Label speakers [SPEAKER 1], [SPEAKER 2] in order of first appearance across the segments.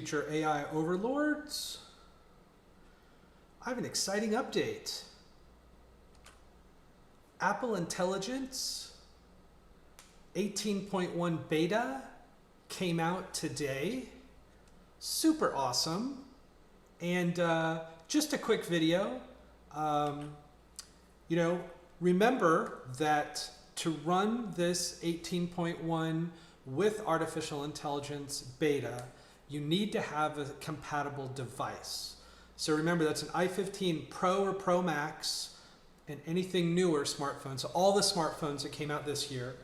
[SPEAKER 1] future AI overlords. I have an exciting update. Apple Intelligence 18.1 beta came out today. Super awesome. And just a quick video. Remember that to run this 18.1 with artificial intelligence beta, you need to have a compatible device. So remember, that's an i15 Pro or Pro Max and anything newer smartphone. So all the smartphones that came out this year.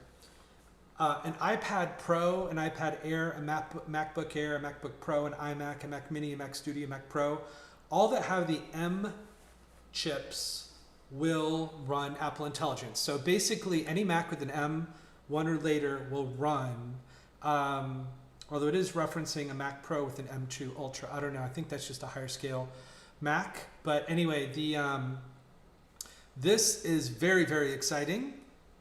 [SPEAKER 1] An iPad Pro, an iPad Air, a MacBook Air, a MacBook Pro, an iMac, a Mac Mini, a Mac Studio, a Mac Pro, all that have the M chips will run Apple Intelligence. So basically any Mac with an M1 or later will run, although it is referencing a Mac Pro with an M2 Ultra. I don't know, I think that's just a higher scale Mac. But anyway, this is very, very exciting.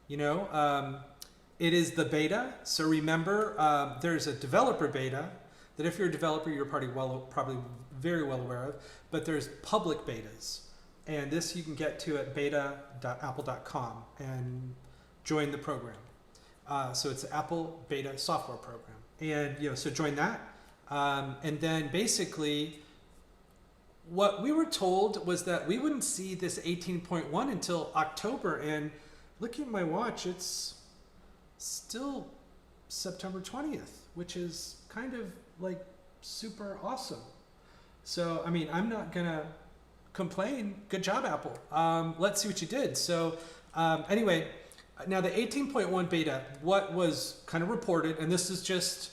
[SPEAKER 1] It is the beta. So remember, there's a developer beta that if you're a developer, you're probably very well aware of, but there's public betas. And this you can get to at beta.apple.com and join the program. So it's the Apple Beta Software Program. And so join that. And then basically what we were told was that we wouldn't see this 18.1 until October. And looking at my watch, it's still September 20th, which is kind of like super awesome. So, I mean, I'm not gonna complain. Good job, Apple. Let's see what you did. So anyway, now the 18.1 beta, what was kind of reported, and this is just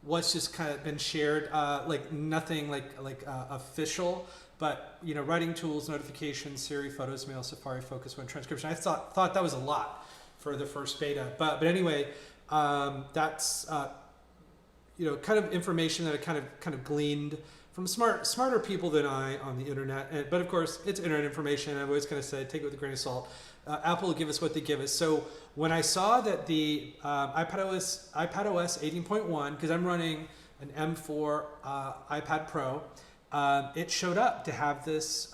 [SPEAKER 1] what's just kind of been shared, like nothing like official, but writing tools, notifications, Siri, photos, mail, Safari, focus, web transcription. I thought that was a lot for the first beta, but anyway, that's kind of information that I kind of gleaned from smarter people than I on the internet. But of course, it's internet information. I'm always going to say, take it with a grain of salt. Apple will give us what they give us. So when I saw that the iPadOS 18.1, because I'm running an M4 iPad Pro, it showed up to have this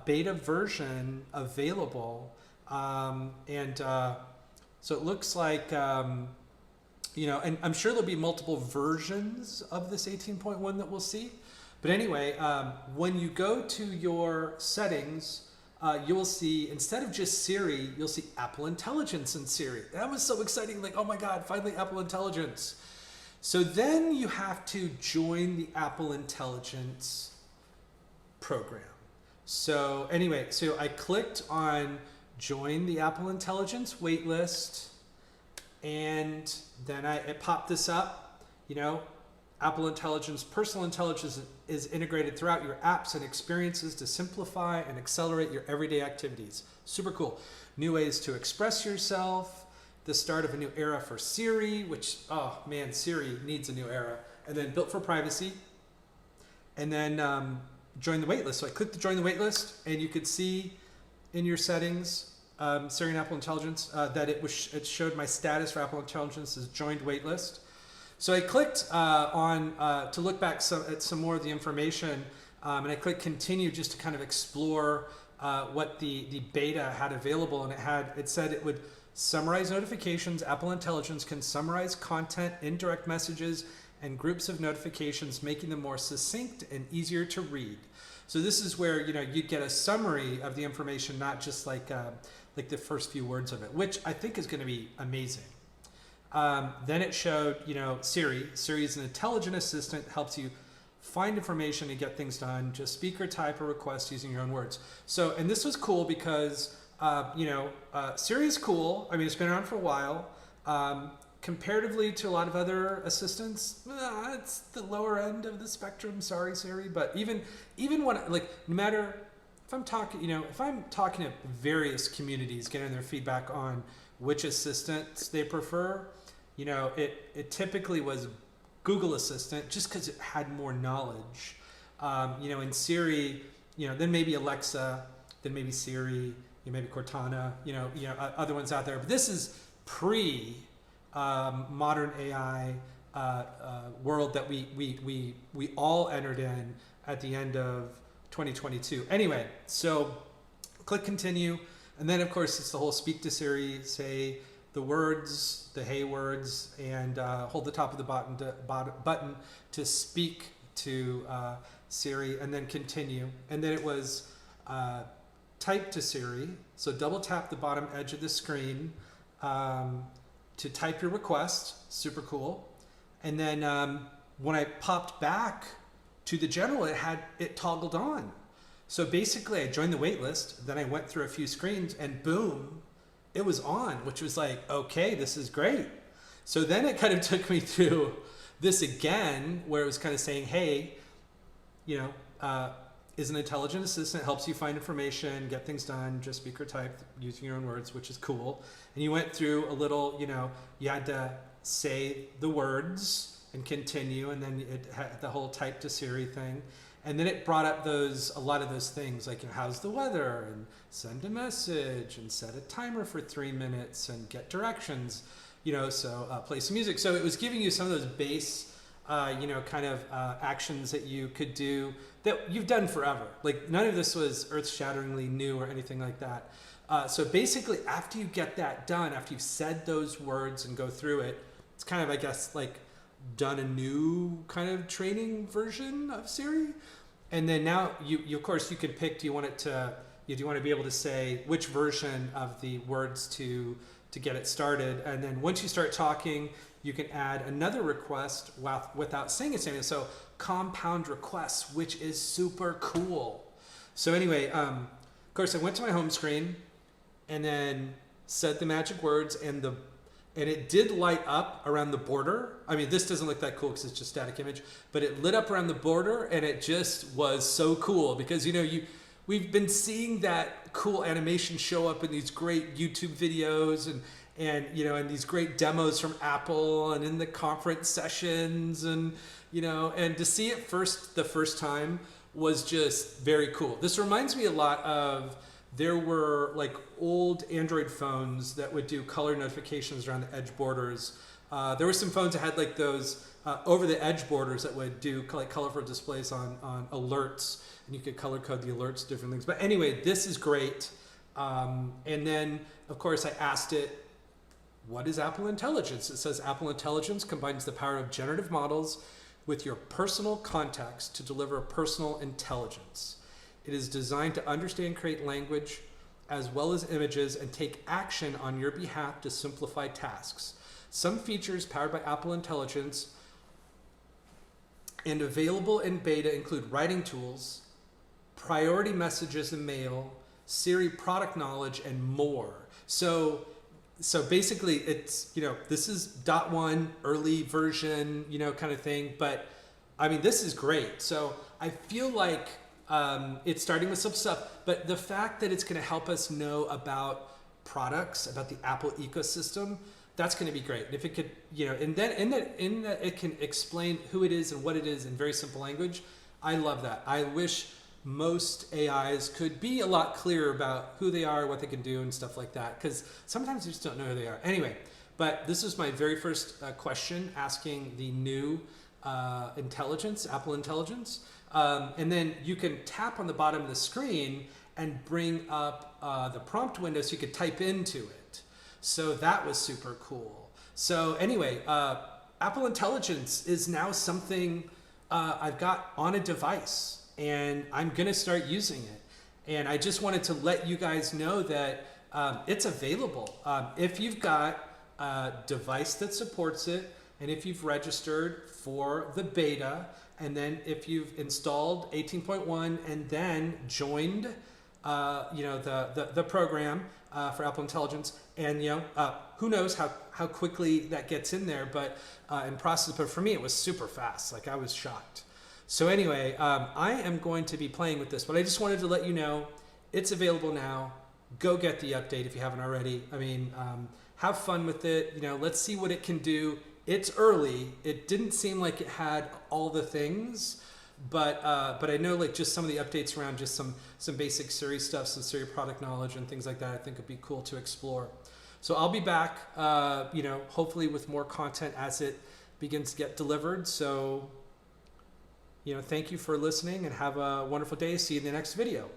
[SPEAKER 1] beta version available. So it looks like, and I'm sure there'll be multiple versions of this 18.1 that we'll see. But anyway, when you go to your settings, you will see, instead of just Siri, you'll see Apple Intelligence in Siri. That was so exciting, like, oh my God, finally Apple Intelligence. So then you have to join the Apple Intelligence program. So anyway, so I clicked on join the Apple Intelligence waitlist, and then it popped this up, Apple Intelligence, personal intelligence is integrated throughout your apps and experiences to simplify and accelerate your everyday activities. Super cool. New ways to express yourself, the start of a new era for Siri, which, oh man, Siri needs a new era. And then built for privacy. And then join the waitlist. So I clicked to join the waitlist, and you could see in your settings, Siri and Apple Intelligence, that it showed my status for Apple Intelligence as joined waitlist. So I clicked to look back at some more of the information, and I clicked continue just to kind of explore what the beta had available, and it said it would summarize notifications. Apple Intelligence can summarize content, indirect messages, and groups of notifications, making them more succinct and easier to read. So this is where you get a summary of the information, not just like the first few words of it, which I think is going to be amazing. Then it showed, Siri. Siri is an intelligent assistant, helps you find information and get things done. Just speak or type a request using your own words. So, and this was cool because, Siri is cool. I mean, it's been around for a while. Comparatively to a lot of other assistants, it's the lower end of the spectrum. Sorry, Siri. But even when, no matter if I'm talking, to various communities, getting their feedback on which assistants they prefer, it typically was Google Assistant just because it had more knowledge. In Siri, then maybe Alexa, then maybe Siri, maybe Cortana, other ones out there. But this is pre modern AI, world that we all entered in at the end of 2022. Anyway, so click continue, and then of course it's the whole speak to Siri, say the words, the hey words, and hold the top of the button to speak to Siri, and then continue. And then it was type to Siri, so double tap the bottom edge of the screen to type your request. Super cool. And then when I popped back to the general, it toggled on. So basically I joined the wait list, then I went through a few screens, and boom, it was on, which was like, okay, this is great. So then it kind of took me through this again, where it was kind of saying, hey, you know, is an intelligent assistant, helps you find information, get things done, just speak or type using your own words, which is cool. And you went through a little, you know, you had to say the words and continue, and then it had the whole type to Siri thing. And then it brought up a lot of those things, like, you know, how's the weather, and send a message, and set a timer for 3 minutes, and get directions, you know, so play some music. So it was giving you some of those base, you know, kind of actions that you could do that you've done forever. Like, none of this was earth-shatteringly new or anything like that. So basically, after you get that done, after you've said those words and go through it, it's kind of, I guess, like, done a new kind of training version of Siri. And then now you of course you could pick, do you want to be able to say which version of the words to get it started. And then once you start talking, you can add another request without saying it's anything. So compound requests, which is super cool. So anyway, of course I went to my home screen and then said the magic words, and it did light up around the border. I mean, this doesn't look that cool because it's just static image, but it lit up around the border, and it just was so cool because, you know, we've been seeing that cool animation show up in these great YouTube videos and you know, and these great demos from Apple and in the conference sessions, and, you know, and to see it the first time was just very cool. This reminds me a lot of, there were like old Android phones that would do color notifications around the edge borders. There were some phones that had like those over the edge borders that would do like colorful displays on alerts, and you could color code the alerts to different things. But anyway, this is great. And then of course I asked it, what is Apple Intelligence? It says Apple Intelligence combines the power of generative models with your personal context to deliver personal intelligence. It is designed to understand and create language as well as images and take action on your behalf to simplify tasks. Some features powered by Apple Intelligence and available in beta include writing tools, priority messages and mail, Siri product knowledge, and more. So basically it's, you know, this is .1 early version, you know, kind of thing, but I mean, this is great. So I feel like it's starting with some stuff, but the fact that it's going to help us know about products, about the Apple ecosystem, that's going to be great. And if it could, you know, and then in that it can explain who it is and what it is in very simple language, I love that. I wish most AIs could be a lot clearer about who they are, what they can do, and stuff like that, because sometimes you just don't know who they are. Anyway, but this is my very first question, asking the new intelligence, Apple Intelligence. And then you can tap on the bottom of the screen and bring up the prompt window so you could type into it. So that was super cool. So anyway, Apple Intelligence is now something I've got on a device, and I'm going to start using it. And I just wanted to let you guys know that it's available. If you've got a device that supports it, and if you've registered for the beta, and then if you've installed 18.1 and then joined, you know, the program for Apple Intelligence, and, you know, who knows how quickly that gets in there, but in process. But for me, it was super fast. Like, I was shocked. So anyway, I am going to be playing with this, but I just wanted to let you know it's available now. Go get the update if you haven't already. I mean, have fun with it. You know, let's see what it can do. It's early. It didn't seem like it had all the things, but I know, like, just some of the updates around just some basic Siri stuff, some Siri product knowledge and things like that, I think would be cool to explore. So I'll be back, you know, hopefully with more content as it begins to get delivered. So, thank you for listening and have a wonderful day. See you in the next video.